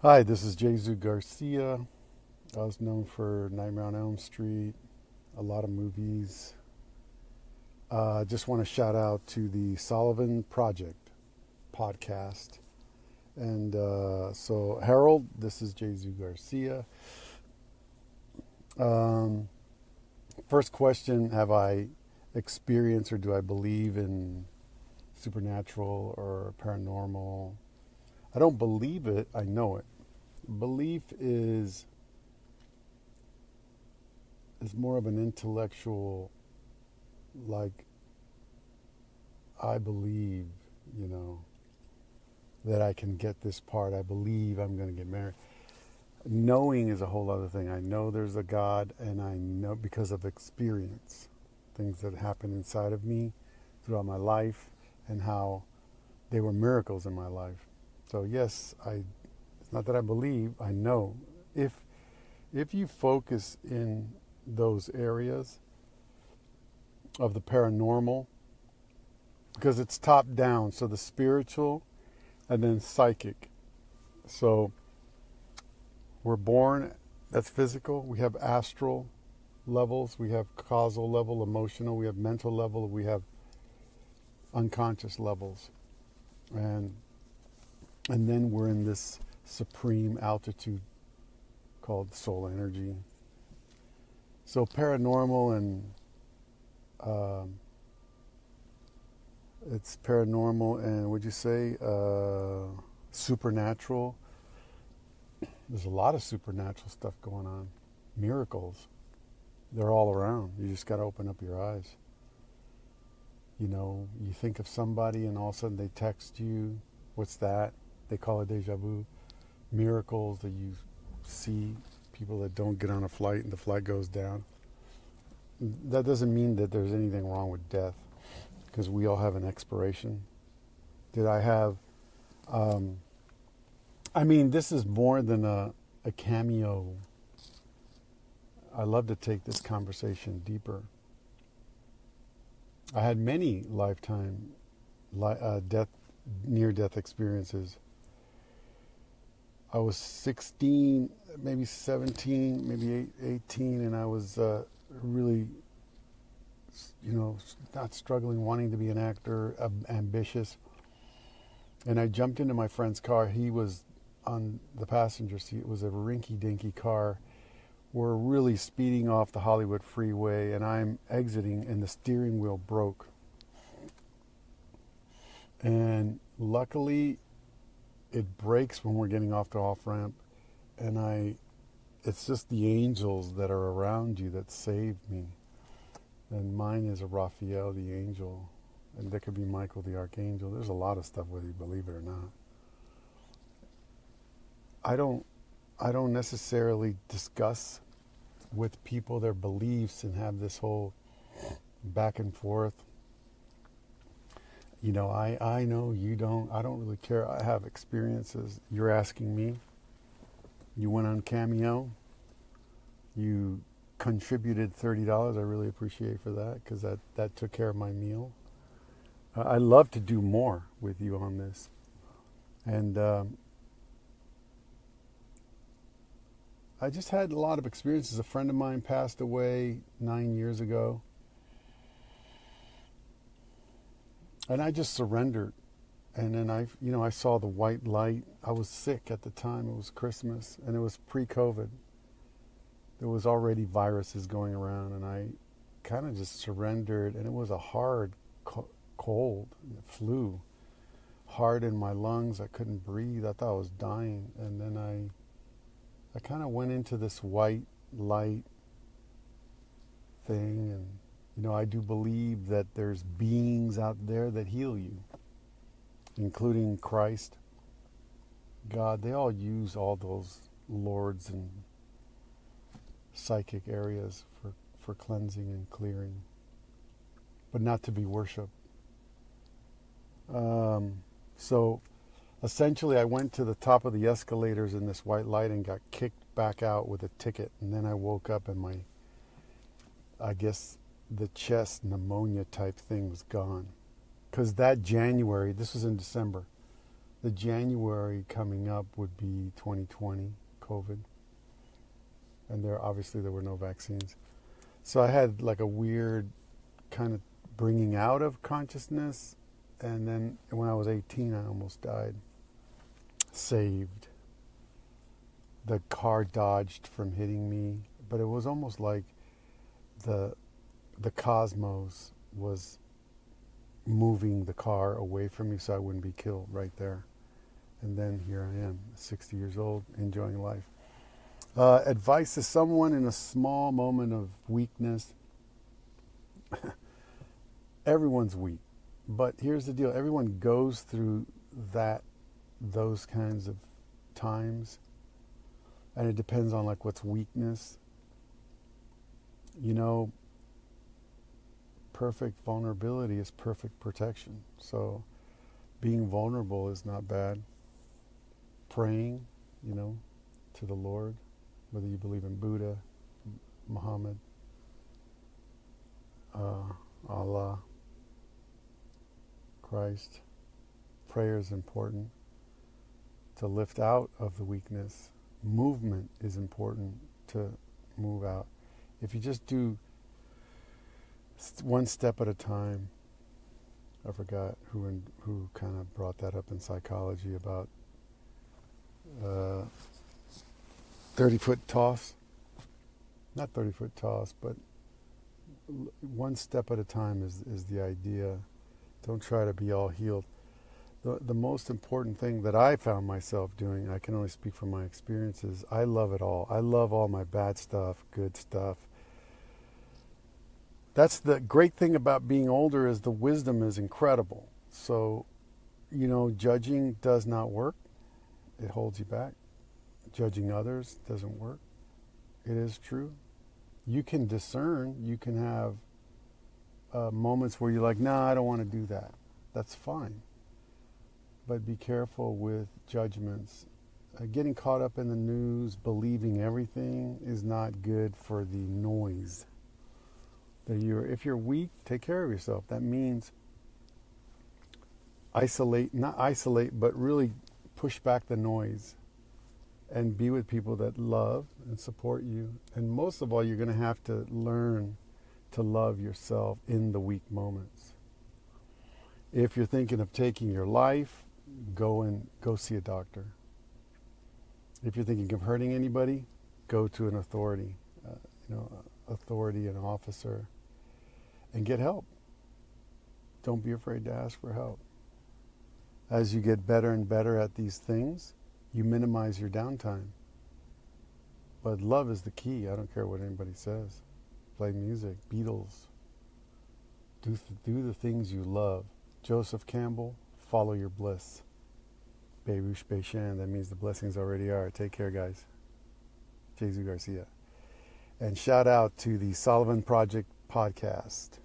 Hi, this is Garcia. I was known for Nightmare on Elm Street, a lot of movies. I just want to shout out to the Sullivan Project podcast. And Harold, this is Garcia. Um, First question: have I experienced or do I believe in supernatural or paranormal? I don't believe it, I know it. Belief is more of an intellectual, like, I believe, you know, that I can get this part. I believe I'm going to get married. Knowing is a whole other thing. I know there's a God, and I know because of experience, things that happen inside of me throughout my life and how they were miracles in my life. So yes, it's not that I believe, I know. If you focus in those areas of the paranormal, because it's top down, so the spiritual and then psychic. So we're born, that's physical. We have astral levels, we have causal level, emotional, we have mental level, we have unconscious levels. And then we're in this supreme altitude called soul energy. So paranormal and it's paranormal and would you say supernatural? There's a lot of supernatural stuff going on. Miracles. They're all around. You just got to open up your eyes. You know, you think of somebody and all of a sudden they text you. What's that? They call it deja vu. Miracles that you see, people that don't get on a flight and the flight goes down. That doesn't mean that there's anything wrong with death, because we all have an expiration. Did I have this is more than a cameo. I love to take this conversation deeper. I had many lifetime near-death experiences. I was 16, maybe 17, maybe 18, and I was really, not struggling, wanting to be an actor, ambitious. And I jumped into my friend's car. He was on the passenger seat. It was a rinky-dinky car. We're really speeding off the Hollywood freeway, and I'm exiting, and the steering wheel broke. And luckily, it breaks when we're getting off the off-ramp, and it's just the angels that are around you that saved me. And mine is a Raphael, the angel, and there could be Michael, the archangel. There's a lot of stuff, whether you believe it or not. I don't necessarily discuss with people their beliefs and have this whole back and forth. You know, I know, you don't. I don't really care. I have experiences. You're asking me. You went on Cameo. You contributed $30. I really appreciate for that, because that took care of my meal. I love to do more with you on this. And I just had a lot of experiences. A friend of mine passed away 9 years ago. And I just surrendered. And then I saw the white light. I was sick at the time. It was Christmas, and it was pre-COVID. There was already viruses going around, and I kind of just surrendered. And it was a hard cold, flu, hard in my lungs. I couldn't breathe. I thought I was dying. And then I kind of went into this white light thing, and I do believe that there's beings out there that heal you, including Christ, God. They all use all those lords and psychic areas for cleansing and clearing, but not to be worshipped. So essentially, I went to the top of the escalators in this white light and got kicked back out with a ticket. And then I woke up and I guess the chest pneumonia type thing was gone. Because that January, this was in December, The January coming up would be 2020, COVID. And there were no vaccines. So I had like a weird kind of bringing out of consciousness. And then when I was 18, I almost died. Saved. The car dodged from hitting me. But it was almost like the cosmos was moving the car away from me so I wouldn't be killed right there. And then here I am, 60 years old, enjoying life. Advice to someone in a small moment of weakness. Everyone's weak. But here's the deal. Everyone goes through those kinds of times. And it depends on like what's weakness. You know, perfect vulnerability is perfect protection. So being vulnerable is not bad. Praying, you know, to the Lord, whether you believe in Buddha, Muhammad, Allah, Christ. Prayer is important to lift out of the weakness. Movement is important to move out. If you just do one step at a time, I forgot who kind of brought that up in psychology about 30-foot toss. Not 30-foot toss, but one step at a time is the idea. Don't try to be all healed. The most important thing that I found myself doing, I can only speak from my experiences, I love it all. I love all my bad stuff, good stuff. That's the great thing about being older is the wisdom is incredible. So, you know, judging does not work. It holds you back. Judging others doesn't work. It is true. You can discern. You can have moments where you're like, nah, I don't want to do that. That's fine. But be careful with judgments. Getting caught up in the news, believing everything is not good for the noise. If you're weak, take care of yourself. That means not isolate, but really push back the noise and be with people that love and support you. And most of all, you're going to have to learn to love yourself in the weak moments. If you're thinking of taking your life, go see a doctor. If you're thinking of hurting anybody, go to an authority, authority, an officer, and get help. Don't be afraid to ask for help. As you get better and better at these things, you minimize your downtime. But love is the key. I don't care what anybody says. Play music, Beatles. Do the things you love. Joseph Campbell, follow your bliss. Berush Beishan, that means the blessings already are. Take care, guys. Jesus Garcia. And shout out to the Sullivan Project podcast.